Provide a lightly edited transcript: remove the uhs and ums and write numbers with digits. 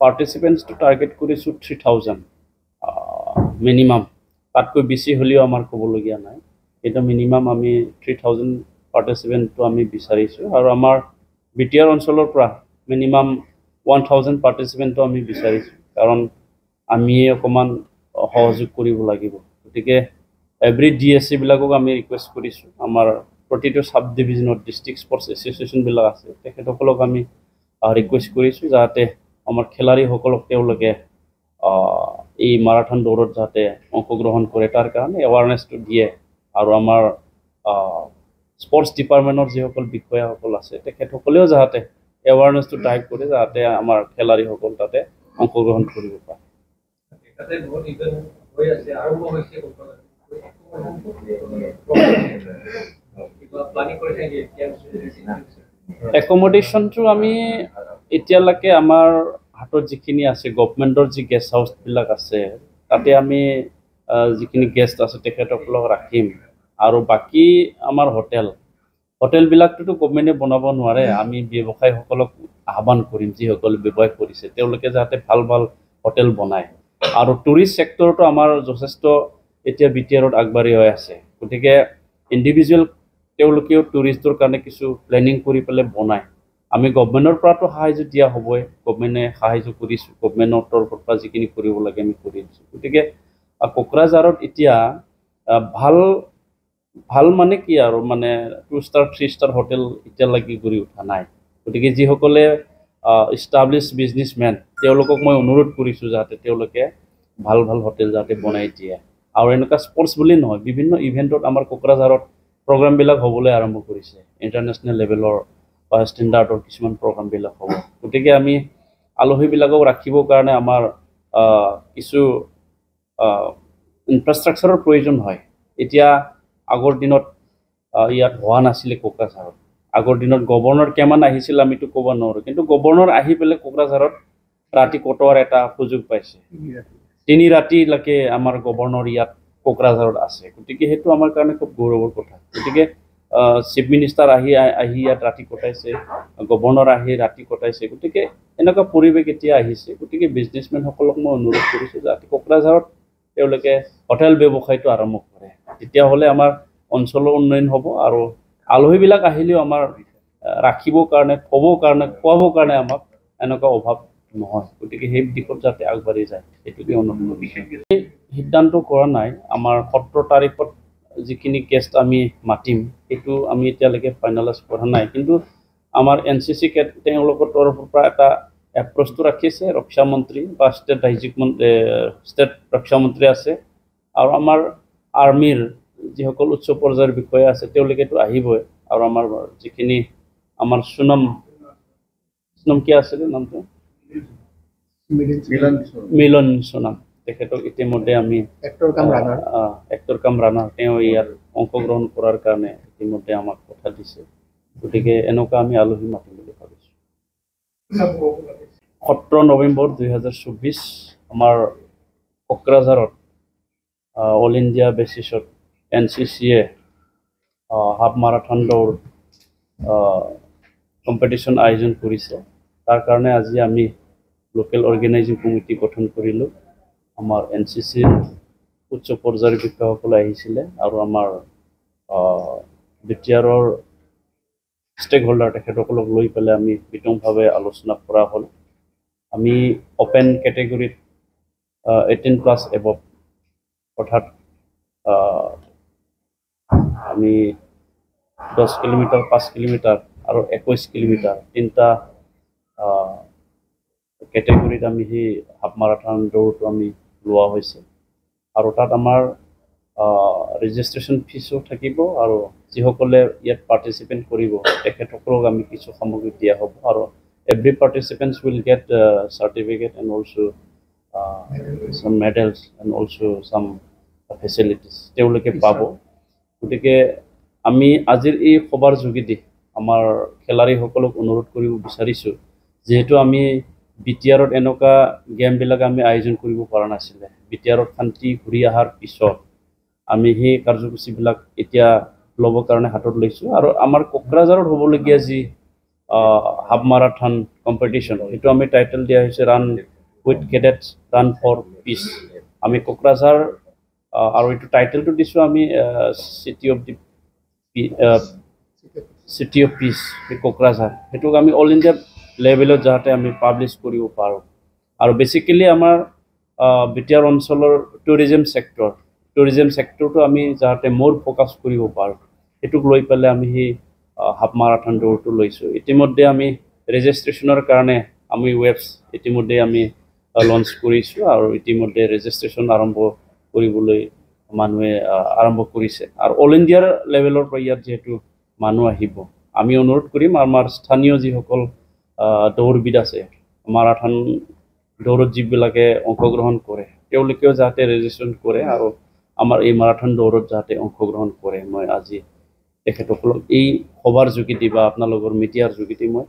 Participants two target কৰিছোঁ 3000 minimum, তাতকৈ বেছি হ'লেও আমাৰ ক'বলগীয়া নাই, কিন্তু মিনিমাম আমি 3000 পাৰ্টিচিপেণ্টটো আমি বিচাৰিছোঁ আৰু আমাৰ বিটিআৰ অঞ্চলৰ পৰা মিনিমাম 1000 পাৰ্টিচিপেণ্টটো আমি বিচাৰিছোঁ, কাৰণ আমি অকণমান সহযোগ কৰিব লাগিব। গতিকে এভৰি DSC বিলাকক আমি ৰিকুৱেষ্ট কৰিছোঁ, আমাৰ প্ৰতিটো সাব ডিভিজনত ডিষ্ট্ৰিক্ট স্পৰ্টছ এছ'চিয়েশ্যনবিলাক আছে, তেখেতসকলক আমি ৰিকুৱেষ্ট কৰিছোঁ যাতে আমাৰ খেলাড়ীসকলক তেওঁলোকে এই মাৰাথন দৌৰত যাতে অংশগ্ৰহণ কৰে, তাৰ কাৰণে এৱাৰনেছটো দিয়ে। আৰু আমাৰ স্পৰ্টছ ডিপাৰ্টমেণ্টৰ যিসকল বিষয়াসকল আছে তেখেতসকলেও যাতে এৱাৰনেছটো ড্ৰাইভ কৰে, যাতে আমাৰ খেলাড়ীসকল তাতে অংশগ্ৰহণ কৰিব পাৰে। একমডেশ্যনটো আমি এতিয়ালৈকে আমাৰ হাতত যিখিনি আছে, গভৰ্ণমেণ্টৰ যি গেষ্ট হাউচবিলাক আছে, তাতে আমি যিখিনি গেষ্ট আছে তেখেতসকলক ৰাখিম। আৰু বাকী আমাৰ হোটেলবিলাকটোতো গভৰ্ণমেণ্টে বনাব নোৱাৰে, আমি ব্যৱসায়ীসকলক আহ্বান কৰিম, যিসকলে ব্যৱসায় কৰিছে তেওঁলোকে যাতে ভাল ভাল হোটেল বনায়। আৰু টুৰিষ্ট ছেক্টৰটো আমাৰ যথেষ্ট এতিয়া বিটিআৰত আগবাঢ়ি হৈ আছে, গতিকে ইণ্ডিভিজুৱেল তেওঁলোকেও টুৰিষ্টৰ কাৰণে কিছু প্লেনিং কৰি পেলাই বনায়। আমি গভৰ্ণমেণ্টৰ পৰাতো সাহাৰ্য দিয়া হ'বই, গভৰ্ণমেণ্টে সাহাৰ্য কৰিছোঁ, গভৰ্ণমেণ্টৰ তৰফৰ পৰা যিখিনি কৰিব লাগে আমি কৰি দিছোঁ। গতিকে কোকৰাঝাৰত এতিয়া ভাল মানে কি আৰু মানে 2 ষ্টাৰ 3 ষ্টাৰ হোটেল এতিয়ালৈকে গঢ়ি উঠা নাই। গতিকে যিসকলে ইষ্টাব্লিছ বিজনেছমেন তেওঁলোকক মই অনুৰোধ কৰিছোঁ যাতে তেওঁলোকে ভাল ভাল হোটেল যাতে বনাই দিয়ে। আৰু এনেকুৱা স্পৰ্টছ বুলি নহয়, বিভিন্ন ইভেণ্টত আমাৰ কোকৰাঝাৰত প্ৰগ্ৰামবিলাক হ'বলৈ আৰম্ভ কৰিছে, ইণ্টাৰনেশ্যনেল লেভেলৰ বা ষ্টেণ্ডাৰ্ডৰ কিছুমান প্ৰগ্ৰামবিলাক হ'ব। গতিকে আমি আলহীবিলাকক ৰাখিবৰ কাৰণে আমাৰ কিছু ইনফ্ৰাষ্ট্ৰাকচাৰৰ প্ৰয়োজন হয়। এতিয়া আগৰ দিনত ইয়াত হোৱা নাছিলে কোকৰাঝাৰত, আগৰ দিনত গভৰ্ণৰ কিমান আহিছিল আমিতো ক'ব নোৱাৰোঁ, কিন্তু গভৰ্ণৰ আহি পেলাই কোকৰাঝাৰত ৰাতি কটোৱাৰ এটা সুযোগ পাইছে, 3 ৰাতিলৈকে আমাৰ গভৰ্ণৰ ইয়াত কোকৰাঝাৰত আছে। গতিকে সেইটো আমাৰ কাৰণে খুব গৌৰৱৰ কথা। গতিকে চিফ মিনিষ্টাৰ আহি ইয়াত ৰাতি কটাইছে, গভৰ্ণৰ আহি ৰাতি কটাইছে। গতিকে এনেকুৱা পৰিৱেশ এতিয়া আহিছে। গতিকে বিজনেছমেনসকলক মই অনুৰোধ কৰিছোঁ যাতে কোকৰাঝাৰত তেওঁলোকে হোটেল ব্যৱসায়টো আৰম্ভ কৰে, তেতিয়াহ'লে আমাৰ অঞ্চলৰ উন্নয়ন হ'ব আৰু আলহীবিলাক আহিলেও আমাৰ ৰাখিবৰ কাৰণে, থ'বৰ কাৰণে, খোৱাবৰ কাৰণে আমাক এনেকুৱা অভাৱ নহয়। গতিকে সেই দিশত যাতে আগবাঢ়ি যায় সেইটোকে অনুৰোধ কৰিছোঁ। সিদ্ধান্ত কৰা নাই, আমাৰ 17 তাৰিখত যিখিনি গেষ্ট আমি মাতিম সেইটো আমি এতিয়ালৈকে ফাইনেলাইজ কৰা নাই, কিন্তু আমাৰ NCC তেওঁলোকৰ তৰফৰ পৰা এটা এপ্ৰ'চটো ৰাখিছে, ৰক্ষা মন্ত্ৰী বা ষ্টেট ৰক্ষা মন্ত্ৰী আছে, আৰু আমাৰ আৰ্মিৰ যিসকল উচ্চ পৰ্যায়ৰ বিষয়া আছে তেওঁলোকেতো আহিবই, আৰু আমাৰ যিখিনি আমাৰ সুনাম কি আছিলে নামটো, মিলন সুনাম, তেখেতক ইতিমধ্যে আমি এক্টৰ কাম ৰাণাৰ তেওঁ ইয়াত অংশগ্ৰহণ কৰাৰ কাৰণে ইতিমধ্যে আমাক কথা দিছে। গতিকে এনেকুৱা আমি আলহী মাতিম বুলি ভাবিছোঁ। 17 নৱেম্বৰ 2024 আমাৰ কোকৰাঝাৰত অল ইণ্ডিয়া বেচিছত NCCয়ে হাফ মাৰাথন দৌৰ কম্পিটিশ্যন আয়োজন কৰিছে। তাৰ কাৰণে আজি আমি লোকেল অৰ্গেনাইজিং কমিটি গঠন কৰিলোঁ। আমাৰ NCCৰ উচ্চ পৰ্যায়ৰ বিষয়াসকলে আহিছিলে আৰু আমাৰ বিটিআৰৰ ষ্টেক হোল্ডাৰ তেখেতসকলক লৈ পেলাই আমি বিতংভাৱে আলোচনা কৰা হ'ল। আমি অপেন কেটেগৰীত 18+ এবভ অৰ্থাৎ আমি 10 কিলোমিটাৰ, 5 কিলোমিটাৰ আৰু 21 কিলোমিটাৰ 3টা কেটেগৰীত আমি সেই হাফ মাৰাথন দৌৰটো আমি লোৱা হৈছে। আৰু তাত আমাৰ ৰেজিষ্ট্ৰেশ্যন ফিজো থাকিব, আৰু যিসকলে ইয়াত পাৰ্টিচিপেণ্ট কৰিব তেখেতসকলক আমি কিছু সামগ্ৰী দিয়া হ'ব, আৰু every participants will get certificate and also' some medals and also some facilities তেওঁলোকে পাব। গতিকে আমি আজিৰ এই সভাৰ যোগেদি আমাৰ খেলাড়ীসকলক অনুৰোধ কৰিব বিচাৰিছোঁ, যিহেতু আমি বিটিআৰত এনেকুৱা গেমবিলাক আমি আয়োজন কৰিব পৰা নাছিলে, বিটিআৰত শান্তি ঘূৰি অহাৰ পিছত আমি সেই কাৰ্যসূচীবিলাক এতিয়া ল'বৰ কাৰণে হাতত লৈছোঁ। আৰু আমাৰ কোকৰাঝাৰত হ'বলগীয়া যি হাফ মাৰাথন কম্পিটিশ্যন, সেইটো আমি টাইটেল দিয়া হৈছে run with cadets run for peace. আমি কোকৰাঝাৰ আৰু এইটো টাইটেলটো দিছোঁ আমি city of the city of peace Kokrajhar. সেইটোক আমি অল ইণ্ডিয়া লেভেলত যাতে আমি পাব্লিছ কৰিব পাৰোঁ। আৰু বেচিকেলি আমাৰ বিটিআৰ অঞ্চলৰ টুৰিজিম ছেক্টৰটো আমি যাতে মোৰ ফ'কাছ কৰিব পাৰোঁ, সেইটোক লৈ পেলাই আমি সেই হাফ মাৰাথন দৌৰটো লৈছোঁ। ইতিমধ্যে আমি ৰেজিষ্ট্ৰেশ্যনৰ কাৰণে আমি ইতিমধ্যে আমি লঞ্চ কৰিছোঁ আৰু ইতিমধ্যে ৰেজিষ্ট্ৰেশ্যন আৰম্ভ কৰিবলৈ মানুহে আৰম্ভ কৰিছে। আৰু অল ইণ্ডিয়াৰ লেভেলৰ পৰা ইয়াত যিহেতু মানুহ আহিব, আমি অনুৰোধ কৰিম আমাৰ স্থানীয় যিসকল দৌৰবিদ আছে, মাৰাথন দৌৰত যিবিলাকে অংশগ্ৰহণ কৰে, তেওঁলোকেও যাতে ৰেজিষ্ট্ৰেশ্যন কৰে আৰু আমাৰ এই মাৰাথন দৌৰত যাতে অংশগ্ৰহণ কৰে। মই আজি তেখেতসকলক এই সভাৰ যোগেদি বা আপোনালোকৰ মিডিয়াৰ যোগেদি মই